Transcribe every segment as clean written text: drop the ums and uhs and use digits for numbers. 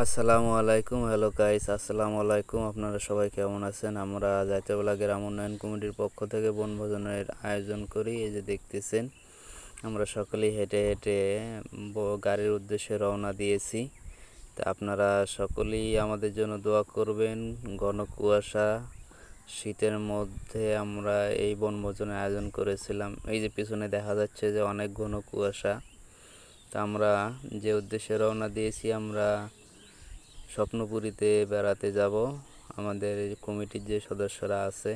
আসসালামু আলাইকুম। Hello guys, আসসালামু আলাইকুম। আপনারা সবাই কেমন আছেন? আমরা জাতীয়বেলা গ্রাম উন্নয়ন কমিটির পক্ষ থেকে বনভোজনের আয়োজন করি। এই যে দেখতেছেন, আমরা সকলেই হেঁটে হেঁটে গাড়ির উদ্দেশ্যে রওনা দিয়েছি। তা আপনারা সকলেই আমাদের জন্য দোয়া করবেন। ঘন কুয়াশা, শীতের মধ্যে আমরা এই বনভোজনের আয়োজন করেছিলাম। এই যে পিছনে দেখা যাচ্ছে যে অনেক ঘন কুয়াশা। তা আমরা যে উদ্দেশ্যে রওনা দিয়েছি, আমরা স্বপ্নপুরীতে বেড়াতে যাব। আমাদের কমিটির যে সদস্যরা আছে,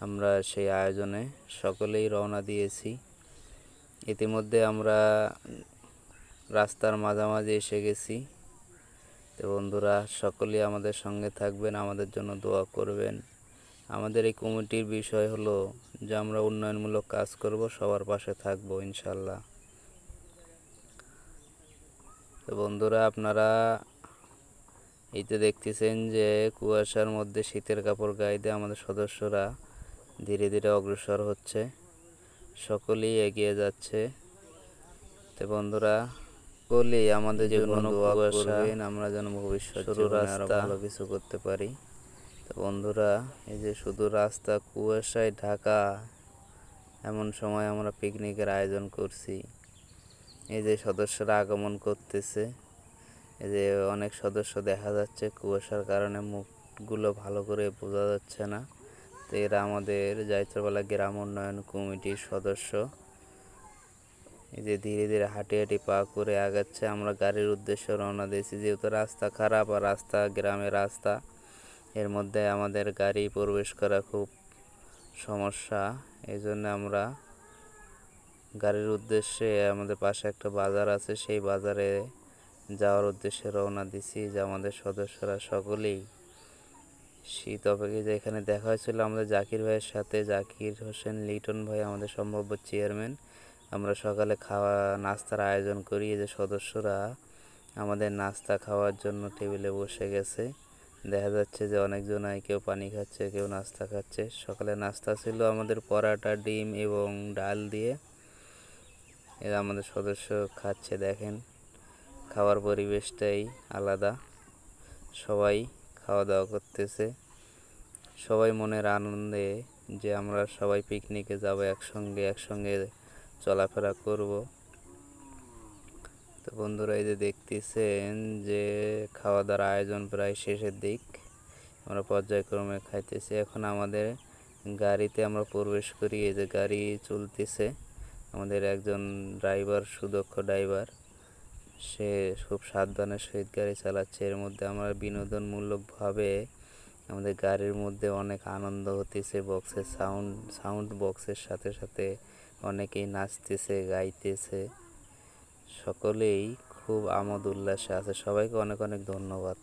আমরা সেই আয়োজনে সকলেই রওনা দিয়েছি। ইতিমধ্যে আমরা রাস্তার মাঝামাঝি এসে গেছি। তো বন্ধুরা, সকলেই আমাদের সঙ্গে থাকবেন, আমাদের জন্য দোয়া করবেন। আমাদের এই কমিটির বিষয় হলো যে আমরা উন্নয়নমূলক কাজ করব, সবার পাশে থাকবো ইনশাল্লাহ। তো বন্ধুরা, আপনারা এই তো দেখতেছেন যে কুয়াশার মধ্যে শীতের কাপড় গায়ে দিয়ে আমাদের সদস্যরা ধীরে ধীরে অগ্রসর হচ্ছে, সকলেই এগিয়ে যাচ্ছে। তো বন্ধুরা, সকলেই আমাদের জন্য দোয়া করবেন, আমরা যেন ভবিষ্যতে আরো ভালো কিছু করতে পারি। তো বন্ধুরা, এই যে শুধু রাস্তা কুয়াশায় ঢাকা, এমন সময় আমরা পিকনিকের আয়োজন করছি। এই যে সদস্যরা আগমন করতেছে, এই যে অনেক সদস্য দেখা যাচ্ছে, কুয়াশার কারণে মুখগুলো ভালো করে বোঝা যাচ্ছে না। তো এরা আমাদের জাইত্রপালা গ্রাম উন্নয়ন কমিটির সদস্য। এই যে ধীরে ধীরে হাঁটি হাঁটি পা করে আগাচ্ছে। আমরা গাড়ির উদ্দেশ্যে রওনা দিয়েছি, যেহেতু রাস্তা খারাপ, আর রাস্তা গ্রামের রাস্তা, এর মধ্যে আমাদের গাড়ি প্রবেশ করা খুব সমস্যা। এই জন্য আমরা গাড়ির উদ্দেশ্যে, আমাদের পাশে একটা বাজার আছে, সেই বাজারে যাওয়ার উদ্দেশ্যে রওনা দিছি। যে আমাদের সদস্যরা সকলেই শীত অপেক্ষা, যে এখানে দেখা হয়েছিল আমাদের জাকির ভাইয়ের সাথে, জাকির হোসেন লিটন ভাই আমাদের সম্ভাব্য চেয়ারম্যান। আমরা সকালে নাস্তার আয়োজন করি। এই যে সদস্যরা আমাদের নাস্তা খাওয়ার জন্য টেবিলে বসে গেছে। দেখা যাচ্ছে যে অনেকজনাই, কেউ পানি খাচ্ছে, কেউ নাস্তা খাচ্ছে। সকালে নাস্তা ছিল আমাদের পরাটা, ডিম এবং ডাল দিয়ে। এরা আমাদের সদস্য খাচ্ছে, দেখেন খাওয়ার পরিবেশটাই আলাদা। সবাই খাওয়া দাওয়া করতেছে, সবাই মনের আনন্দে যে আমরা সবাই পিকনিকে যাব, একসঙ্গে চলাফেরা করব। তো বন্ধুরা, এই যে দেখতেছেন যে খাওয়া দাওয়ার আয়োজন প্রায় শেষের দিক, আমরা পর্যায়ক্রমে খাইতেছি। এখন আমাদের গাড়িতে আমরা প্রবেশ করি। এই যে গাড়ি চলতেছে, আমাদের একজন ড্রাইভার, সুদক্ষ ড্রাইভার, সে খুব সাবধানের সহিত গাড়ি চালাচ্ছে। এর মধ্যে আমরা বিনোদনমূলকভাবে আমাদের গাড়ির মধ্যে অনেক আনন্দ হতেছে। বক্সের সাউন্ড বক্সের সাথে সাথে অনেকেই নাচতেছে, গাইতেছে, সকলেই খুব আমোদ উল্লাসে আছে। সবাইকে অনেক অনেক ধন্যবাদ।